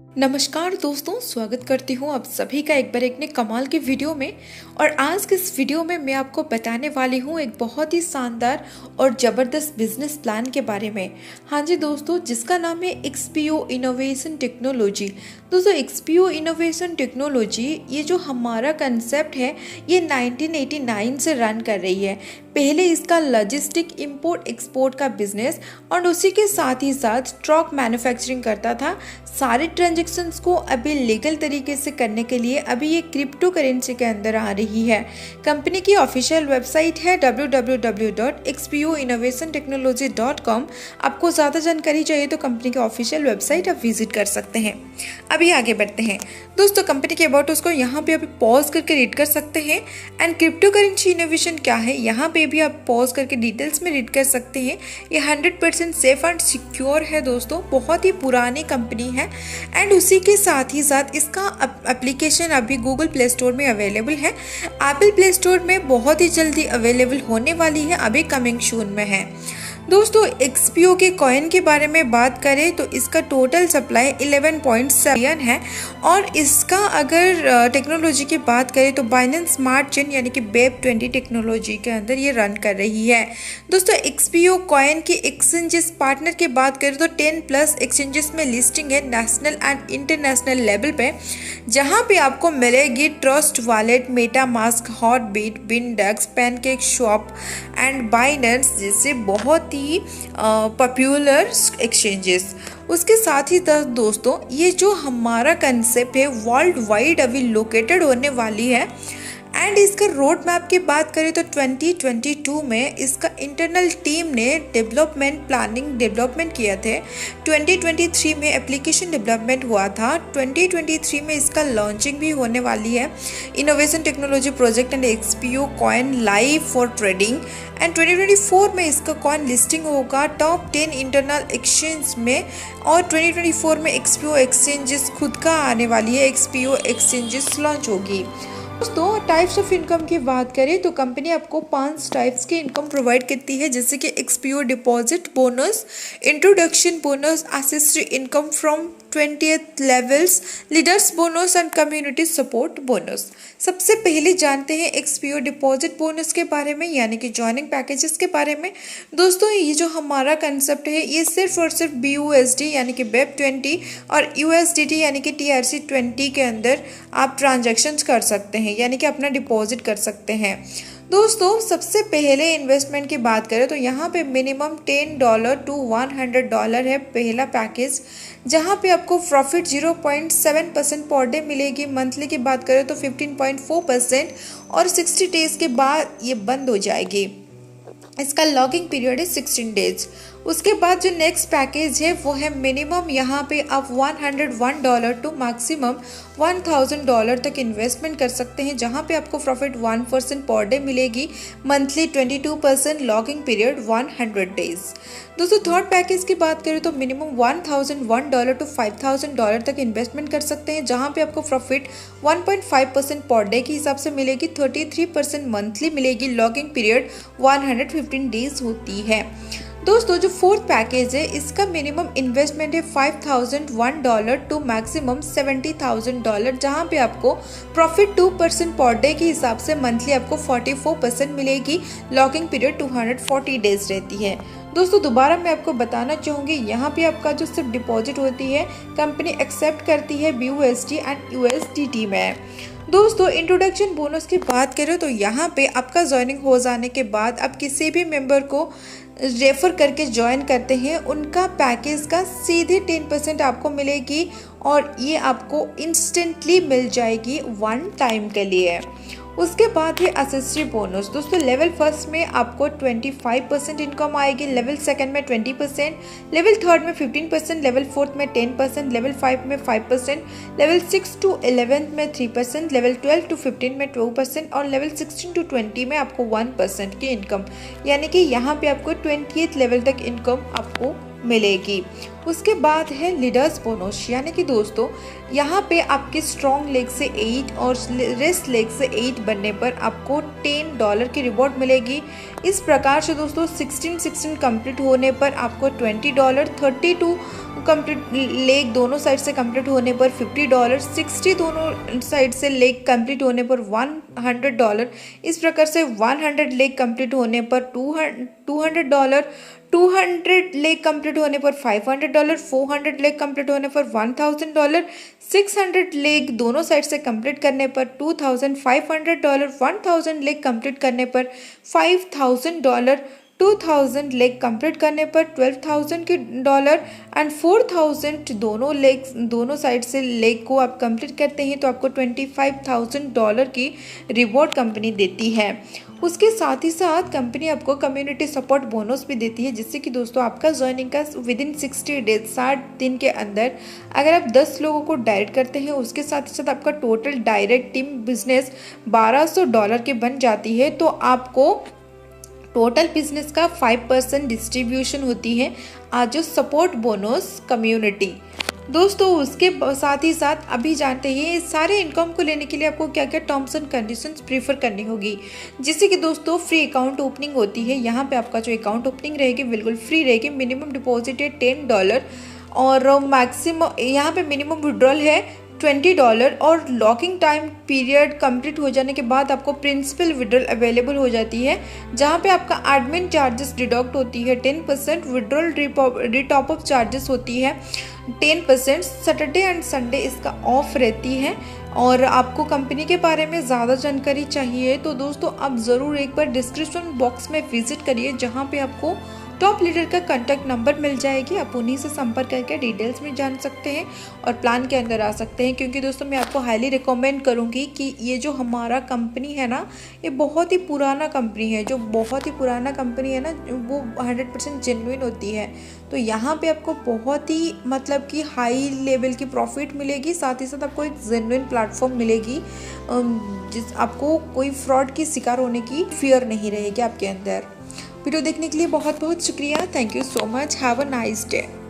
नमस्कार दोस्तों, स्वागत करती हूँ आप सभी का एक बार एक ने कमाल की वीडियो में। और आज के इस वीडियो में मैं आपको बताने वाली हूँ एक बहुत ही शानदार और ज़बरदस्त बिजनेस प्लान के बारे में। हाँ जी दोस्तों, जिसका नाम है एक्सपीओ इनोवेशन टेक्नोलॉजी। दोस्तों एक्सपीओ इनोवेशन टेक्नोलॉजी ये जो हमारा कंसेप्ट है ये 1989 से रन कर रही है। पहले इसका लॉजिस्टिक इंपोर्ट एक्सपोर्ट का बिजनेस और उसी के साथ ही साथ ट्रक मैन्युफैक्चरिंग करता था। सारे ट्रांजैक्शंस को अभी लीगल तरीके से करने के लिए अभी ये क्रिप्टो करेंसी के अंदर आ रही है। कंपनी की ऑफिशियल वेबसाइट है www.xpoinnovationtechnology.com। आपको ज़्यादा जानकारी चाहिए तो कंपनी की ऑफिशियल वेबसाइट आप विजिट कर सकते हैं। अभी आगे बढ़ते हैं दोस्तों, कंपनी के अबाउट उसको यहाँ पे अभी पॉज करके रीड कर सकते हैं। एंड क्रिप्टो करेंसी इनोवेशन क्या है यहाँ पे भी आप पॉज करके डिटेल्स में रीड कर सकते हैं। ये 100% सेफ एंड सिक्योर है दोस्तों, बहुत ही पुरानी कंपनी है। एंड उसी के साथ ही साथ इसका एप्लीकेशन अभी गूगल प्ले स्टोर में अवेलेबल है। एप्पल प्ले स्टोर में बहुत ही जल्दी अवेलेबल होने वाली है, अभी कमिंग सून में है। दोस्तों एक्सपीओ के कॉइन के बारे में बात करें तो इसका टोटल सप्लाई 11.7 है। और इसका अगर टेक्नोलॉजी की बात करें तो बाइनेंस स्मार्ट चेन यानी कि वेब 20 टेक्नोलॉजी के अंदर ये रन कर रही है। दोस्तों एक्सपीओ कॉइन के एक्सचेंजेस पार्टनर की बात करें तो 10+ एक्सचेंजेस में लिस्टिंग है नेशनल एंड इंटरनेशनल लेवल पे, जहाँ पे आपको मिलेगी ट्रस्ट वॉलेट, मेटामास्क, हॉटबीट, बिनडेक्स, पैनकेक शॉप एंड बाइनेंस जैसे बहुत ही पॉपुलर एक्सचेंजेस। उसके साथ ही दोस्तों ये जो हमारा कंसेप्ट है वर्ल्ड वाइड अभी लोकेटेड होने वाली है। एंड इसका रोड मैप की बात करें तो 2022 में इसका इंटरनल टीम ने डेवलपमेंट किया थे। 2023 में एप्लीकेशन डेवलपमेंट हुआ था। 2023 में इसका लॉन्चिंग भी होने वाली है। Innovation technology project and XPO coin live for trading. And 2024 में इसका कॉइन लिस्टिंग होगा टॉप 10 इंटरनल एक्सचेंज में। और 2024 में एक्सपीओ एक्सचेंजेस खुद का आने वाली है, एक्सपीओ एक्सचेंजेस लॉन्च होगी। दोस्तों टाइप्स ऑफ इनकम की बात करें तो कंपनी आपको 5 टाइप्स की इनकम प्रोवाइड करती है, जैसे कि XPO deposit bonus, introduction bonus, accessory income from 20th levels, leaders bonus and community support bonus. सबसे पहले जानते हैं एक्सपीओ डिपॉजिट बोनस के बारे में यानी कि ज्वाइनिंग पैकेजेस के बारे में। दोस्तों ये जो हमारा कंसेप्ट है ये सिर्फ और सिर्फ BUSD यानी कि वेब 20 और USDT यानी कि TRC20 के अंदर आप ट्रांजैक्शंस कर सकते हैं, यानी कि अपना डिपॉजिट कर सकते हैं। दोस्तों सबसे पहले इन्वेस्टमेंट की बात करें तो यहाँ पे मिनिमम $10 to $100 है पहला पैकेज, जहाँ पे आपको प्रॉफिट 0.7% पर डे मिलेगी। मंथली की बात करें तो 15.4% और 60 डेज के बाद ये बंद हो जाएगी। इसका लॉगिंग पीरियड है 16 डेज। उसके बाद जो नेक्स्ट पैकेज है वो है मिनिमम यहाँ पे आप $101 टू मैक्सिमम $1000 तक इन्वेस्टमेंट कर सकते हैं, जहाँ पे आपको प्रॉफिट 1% पर डे मिलेगी। Monthly 22%, logging period 100 days. दोस्तों थर्ड पैकेज की बात करें तो मिनिमम $1001 टू $5000 तक इन्वेस्टमेंट कर सकते हैं, जहाँ पे आपको प्रॉफिट 1.5% पर डे के हिसाब से मिलेगी। 33% मंथली मिलेगी। लॉगिंग पीरियड 115 डेज होती है। दोस्तों जो फोर्थ पैकेज है इसका मिनिमम इन्वेस्टमेंट है $5001 टू मैक्सिमम $70,000, जहाँ पे आपको प्रॉफिट 2% पर डे के हिसाब से मंथली आपको 44% मिलेगी। लॉगिंग पीरियड 240 डेज रहती है। दोस्तों दोबारा मैं आपको बताना चाहूँगी, यहाँ पे आपका जो सिर्फ डिपॉजिट होती है कंपनी एक्सेप्ट करती है BUSD एंड USDT में। दोस्तों इंट्रोडक्शन बोनस की बात करें तो यहाँ पे आपका ज्वाइनिंग हो जाने के बाद आप किसी भी मेंबर को रेफर करके ज्वाइन करते हैं, उनका पैकेज का सीधे 10% आपको मिलेगी और ये आपको इंस्टेंटली मिल जाएगी 1 टाइम के लिए। उसके बाद है एसेसरी बोनस। दोस्तों लेवल फर्स्ट में आपको 25% इनकम आएगी, लेवल सेकंड में 20%, लेवल थर्ड में 15%, लेवल फोर्थ में 10%, लेवल 5 में 5%, लेवल 6 to 11 में 3%, लेवल 12 to 15 में 2% और लेवल 16 to 20 में आपको 1% की इनकम, यानी कि यहाँ पे आपको 20th लेवल तक इनकम आपको मिलेगी। उसके बाद है लीडर्स बोनस, यानी कि दोस्तों यहाँ पे आपके स्ट्रॉन्ग लेग से 8 और रेस्ट लेग से 8 बनने पर आपको $10 की रिवॉर्ड मिलेगी। इस प्रकार से दोस्तों 16 कंप्लीट होने पर आपको $20, 32 कंप्लीट लेग दोनों साइड से कंप्लीट होने पर $50, 60 दोनों साइड से लेग कंप्लीट होने पर $100। इस प्रकार से 100 लेग कंप्लीट होने पर $200, 200 लेग कंप्लीट होने पर $500, 400 लेग कंप्लीट होने पर $1000, 600 लेग दोनों साइड से कंप्लीट करने पर $2500, 1000 लेग कंप्लीट करने पर $5000, 2000 लेग कंप्लीट करने पर $12,000 एंड 4000 दोनों साइड से लेग को आप कंप्लीट करते हैं तो आपको $25,000 की रिवॉर्ड कंपनी देती है। उसके साथ ही साथ कंपनी आपको कम्युनिटी सपोर्ट बोनस भी देती है, जिससे कि दोस्तों आपका ज्वाइनिंग का विदिन 60 डेज 60 दिन के अंदर अगर आप 10 लोगों को डायरेक्ट करते हैं, उसके साथ ही साथ आपका टोटल डायरेक्ट टीम बिजनेस $1200 के बन जाती है, तो आपको टोटल बिजनेस का 5% डिस्ट्रीब्यूशन होती है आज जो सपोर्ट बोनस कम्युनिटी। दोस्तों उसके साथ ही साथ अभी जानते हैं सारे इनकम को लेने के लिए आपको क्या क्या टर्म्स एंड कंडीशंस प्रीफर करनी होगी। जैसे कि दोस्तों फ्री अकाउंट ओपनिंग होती है, यहाँ पे आपका जो अकाउंट ओपनिंग रहेगी बिल्कुल फ्री रहेगी। मिनिमम डिपॉजिट है $10 और मैक्सिमम यहाँ पे मिनिमम विड्रॉल है $20 और लॉकिंग टाइम पीरियड कंप्लीट हो जाने के बाद आपको प्रिंसिपल विड्रॉल अवेलेबल हो जाती है, जहाँ पे आपका एडमिन चार्जेस डिडक्ट होती है 10%, विड्रॉल रिटॉपअप चार्जेस होती है 10%, सैटरडे एंड संडे इसका ऑफ रहती है। और आपको कंपनी के बारे में ज़्यादा जानकारी चाहिए तो दोस्तों आप ज़रूर एक बार डिस्क्रिप्शन बॉक्स में विजिट करिए, जहाँ पे आपको टॉप लीडर का कॉन्टैक्ट नंबर मिल जाएगी। आप उन्हीं से संपर्क करके डिटेल्स में जान सकते हैं और प्लान के अंदर आ सकते हैं। क्योंकि दोस्तों मैं आपको हाईली रिकमेंड करूंगी कि ये जो हमारा कंपनी है ना, ये बहुत ही पुराना कंपनी है। जो बहुत ही पुराना कंपनी है ना, वो 100% जेन्युइन होती है। तो यहाँ पे आपको बहुत ही मतलब कि हाई लेवल की प्रॉफिट मिलेगी, साथ ही साथ आपको एक जेन्युइन प्लेटफॉर्म मिलेगी, जिस आपको कोई फ्रॉड की शिकार होने की फियर नहीं रहेगी आपके अंदर। वीडियो देखने के लिए बहुत बहुत शुक्रिया। Thank you so much. Have a nice day.